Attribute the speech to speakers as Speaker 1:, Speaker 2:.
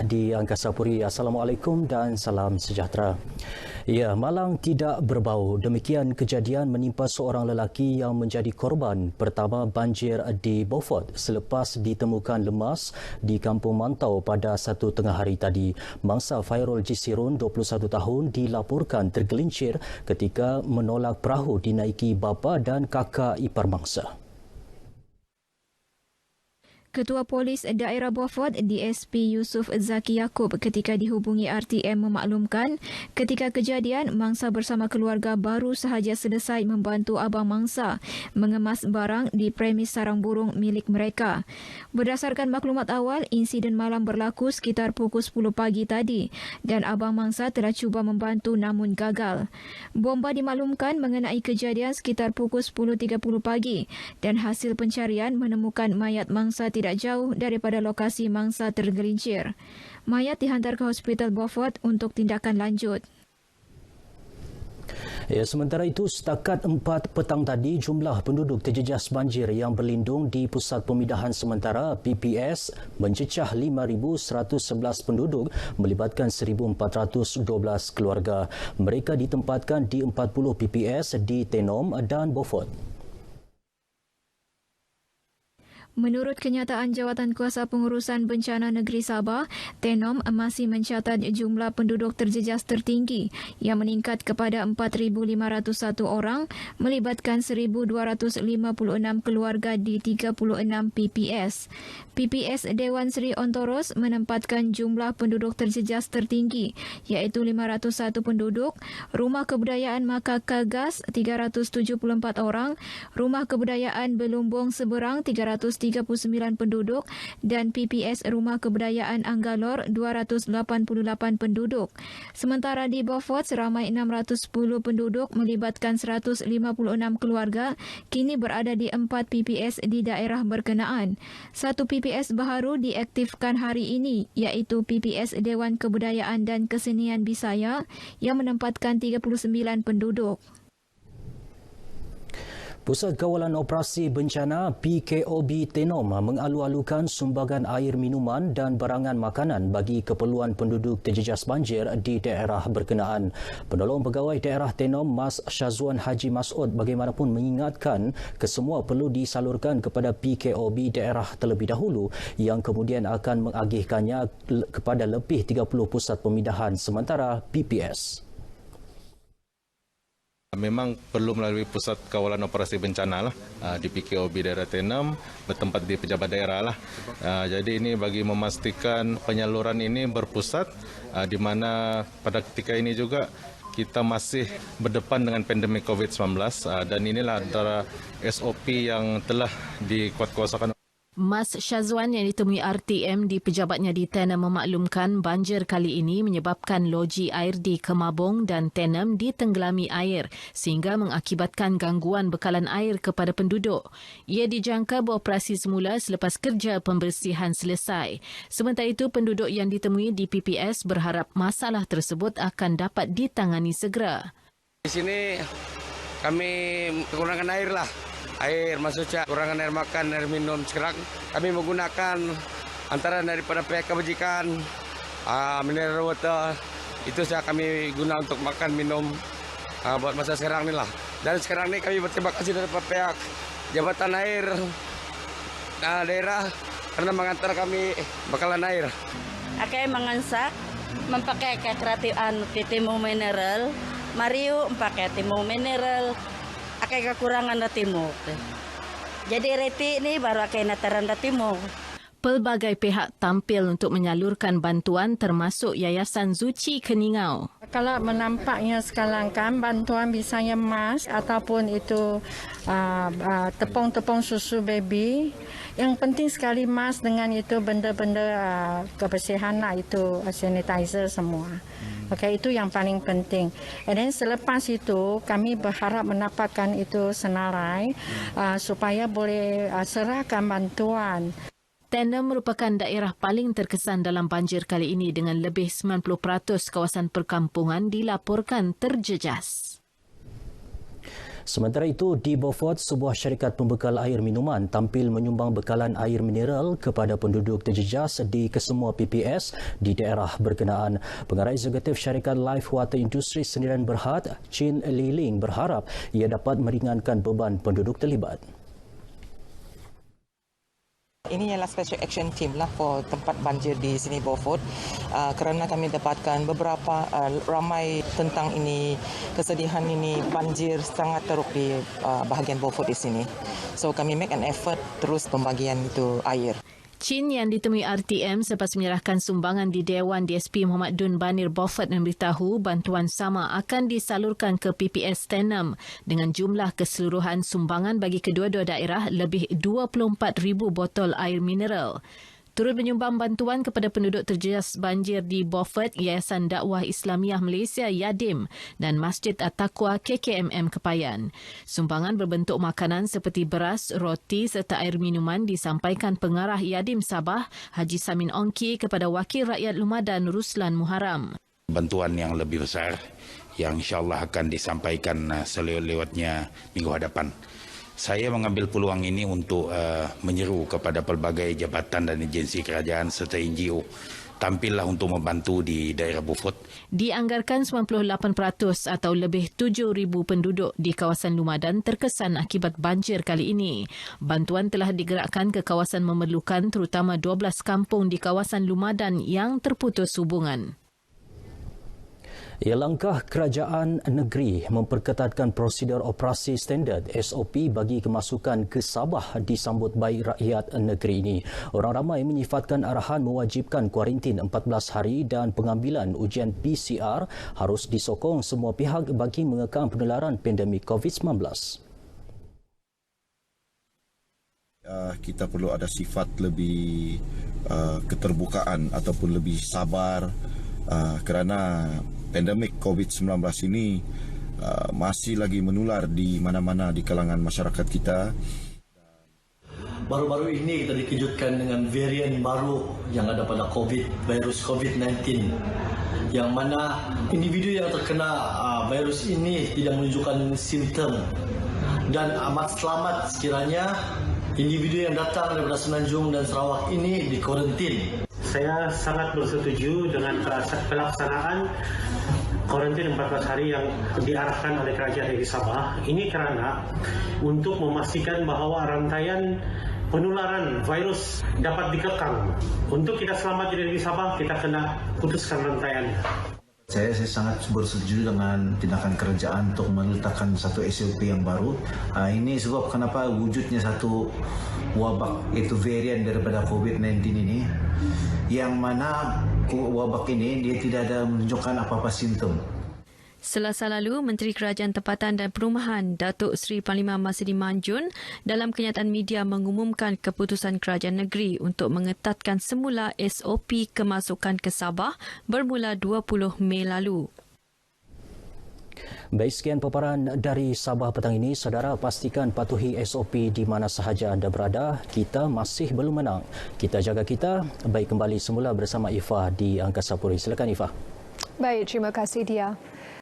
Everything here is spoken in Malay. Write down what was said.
Speaker 1: Di Angkasa Puri. Assalamualaikum dan salam sejahtera. Ya, malang tidak berbau. Demikian kejadian menimpa seorang lelaki yang menjadi korban pertama banjir di Beaufort selepas ditemukan lemas di Kampung Mantau pada 1 tengah hari tadi. Mangsa Fairul Jisirun, 21 tahun, dilaporkan tergelincir ketika menolak perahu dinaiki bapa dan kakak ipar mangsa.
Speaker 2: Ketua Polis Daerah Beaufort DSP Yusof Zaki Yaakob ketika dihubungi RTM memaklumkan ketika kejadian mangsa bersama keluarga baru sahaja selesai membantu abang mangsa mengemas barang di premis sarang burung milik mereka. Berdasarkan maklumat awal, insiden malam berlaku sekitar pukul 10 pagi tadi dan abang mangsa telah cuba membantu namun gagal. Bomba dimaklumkan mengenai kejadian sekitar pukul 10.30 pagi dan hasil pencarian menemukan mayat mangsa tidak jauh daripada lokasi mangsa tergelincir. Mayat dihantar ke Hospital Beaufort untuk tindakan lanjut.
Speaker 1: Ya, sementara itu, setakat 4 petang tadi, jumlah penduduk terjejas banjir yang berlindung di Pusat Pemindahan Sementara PPS mencecah 5,111 penduduk melibatkan 1,412 keluarga. Mereka ditempatkan di 40 PPS di Tenom dan Beaufort.
Speaker 2: Menurut kenyataan Jawatan Kuasa Pengurusan Bencana Negeri Sabah, Tenom masih mencatat jumlah penduduk terjejas tertinggi yang meningkat kepada 4,501 orang melibatkan 1,256 keluarga di 36 PPS. PPS Dewan Seri Ontoros menempatkan jumlah penduduk terjejas tertinggi iaitu 501 penduduk, Rumah Kebudayaan Makaka Gas 374 orang, Rumah Kebudayaan Belumbung Seberang 339 penduduk dan PPS Rumah Kebudayaan Anggalor 288 penduduk. Sementara di Beaufort seramai 610 penduduk melibatkan 156 keluarga kini berada di 4 PPS di daerah berkenaan. Satu PPS baharu diaktifkan hari ini iaitu PPS Dewan Kebudayaan dan Kesenian Bisaya yang menempatkan 39 penduduk.
Speaker 1: Pusat Kawalan Operasi Bencana PKOB Tenom mengalu-alukan sumbangan air minuman dan barangan makanan bagi keperluan penduduk terjejas banjir di daerah berkenaan. Penolong Pegawai Daerah Tenom Mas Syazwan Haji Masud bagaimanapun mengingatkan kesemua perlu disalurkan kepada PKOB daerah terlebih dahulu yang kemudian akan mengagihkannya kepada lebih 30 pusat pemindahan sementara PPS.
Speaker 3: Memang perlu melalui Pusat Kawalan Operasi Bencana lah di PKOB daerah Tenom bertempat di pejabat daerah lah. Jadi ini bagi memastikan penyaluran ini berpusat di mana pada ketika ini juga kita masih berdepan dengan pandemik COVID-19 dan inilah antara SOP yang telah dikuatkuasakan.
Speaker 4: Mas Syazwan yang ditemui RTM di pejabatnya di Tenom memaklumkan banjir kali ini menyebabkan loji air di Kemabong dan Tenom ditenggelami air sehingga mengakibatkan gangguan bekalan air kepada penduduk. Ia dijangka beroperasi semula selepas kerja pembersihan selesai. Sementara itu, penduduk yang ditemui di PPS berharap masalah tersebut akan dapat ditangani segera.
Speaker 5: Di sini kami kekurangan air lah. Air maksudnya kurangan air makan, air minum. Sekarang kami menggunakan antara daripada pihak kebajikan, mineral water, itu saya kami guna untuk makan, minum buat masa sekarang ni lah. Dan sekarang ni kami berterima kasih kepada pihak Jabatan Air daerah karena mengantar kami bekalan air.
Speaker 6: Akai mengansak, memakai kekeratian titimu mineral, Mario pakai timu mineral, akai kekurangan datimuk. Jadi reti ni baru akai nataran datimuk.
Speaker 4: Pelbagai pihak tampil untuk menyalurkan bantuan termasuk Yayasan Zuci Keningau.
Speaker 7: Kalau menampaknya sekarang kan bantuan misalnya emas ataupun itu tepung-tepung susu baby. Yang penting sekali emas dengan itu benda-benda kebersihan lah, itu sanitizer semua. Okay, itu yang paling penting. Dan selepas itu kami berharap mendapatkan itu senarai supaya boleh serahkan bantuan.
Speaker 4: Tenom merupakan daerah paling terkesan dalam banjir kali ini dengan lebih 90% kawasan perkampungan dilaporkan terjejas.
Speaker 1: Sementara itu, di Beaufort, sebuah syarikat pembekal air minuman tampil menyumbang bekalan air mineral kepada penduduk terjejas di kesemua PPS di daerah berkenaan. Pengarah eksekutif syarikat Life Water Industry Sendirian Berhad, Chin Li Ling, berharap ia dapat meringankan beban penduduk terlibat.
Speaker 8: Ini ialah special action team lah for tempat banjir di sini Beaufort kerana kami dapatkan beberapa ramai tentang ini kesedihan ini banjir sangat teruk di bahagian Beaufort di sini. So kami make an effort terus pembagian itu air.
Speaker 4: Chin yang ditemui RTM selepas menyerahkan sumbangan di Dewan DSP Muhammad Dun Banir Beaufort memberitahu bantuan sama akan disalurkan ke PPS Tenem dengan jumlah keseluruhan sumbangan bagi kedua-dua daerah lebih 24,000 botol air mineral. Turut menyumbang bantuan kepada penduduk terjejas banjir di Beaufort, Yayasan Dakwah Islamiah Malaysia Yadim dan Masjid At-Taqwa KKMM Kepayan. Sumbangan berbentuk makanan seperti beras, roti serta air minuman disampaikan pengarah Yadim Sabah, Haji Samin Ongki kepada Wakil Rakyat Lumadan Ruslan Muharam.
Speaker 9: Bantuan yang lebih besar yang insyaAllah akan disampaikan selewat-lewatnya minggu hadapan. Saya mengambil peluang ini untuk menyeru kepada pelbagai jabatan dan agensi kerajaan serta NGO tampillah untuk membantu di daerah Beaufort.
Speaker 4: Dianggarkan 98% atau lebih 7,000 penduduk di kawasan Lumadan terkesan akibat banjir kali ini. Bantuan telah digerakkan ke kawasan memerlukan terutama 12 kampung di kawasan Lumadan yang terputus hubungan.
Speaker 1: Langkah kerajaan negeri memperketatkan prosedur operasi standard SOP bagi kemasukan ke Sabah disambut baik rakyat negeri ini. Orang ramai menyifatkan arahan mewajibkan kuarantin 14 hari dan pengambilan ujian PCR harus disokong semua pihak bagi mengekang penularan pandemik COVID-19.
Speaker 10: Kita perlu ada sifat lebih keterbukaan ataupun lebih sabar kerana pandemik COVID-19 ini masih lagi menular di mana-mana di kalangan masyarakat kita.
Speaker 11: Baru-baru ini kita dikejutkan dengan varian baru yang ada pada virus COVID-19 yang mana individu yang terkena virus ini tidak menunjukkan simptom dan amat selamat sekiranya individu yang datang daripada Semenanjung dan Sarawak ini dikuarantin.
Speaker 12: Saya sangat bersetuju dengan pelaksanaan kuarantin 14 hari yang diarahkan oleh Kerajaan Negeri Sabah. Ini kerana untuk memastikan bahawa rantaian penularan virus dapat dikekang. Untuk kita selamat di Negeri Sabah, kita kena putuskan rantaian.
Speaker 13: Saya sangat bersetuju dengan tindakan kerajaan untuk meletakkan satu SOP yang baru. Ini sebab kenapa wujudnya satu wabak, iaitu varian daripada COVID-19 ini, yang mana wabak ini dia tidak ada menunjukkan apa-apa simptom.
Speaker 2: Selasa lalu, Menteri Kerajaan Tempatan dan Perumahan Datuk Seri Panglima Masidi Manjun dalam kenyataan media mengumumkan keputusan kerajaan negeri untuk mengetatkan semula SOP kemasukan ke Sabah bermula 20 Mei lalu.
Speaker 1: Baik, sekian paparan dari Sabah petang ini. Saudara, pastikan patuhi SOP di mana sahaja anda berada. Kita masih belum menang. Kita jaga kita. Baik, kembali semula bersama Ifah di Angkasa Puri. Silakan Ifah.
Speaker 14: Baik, terima kasih Dia.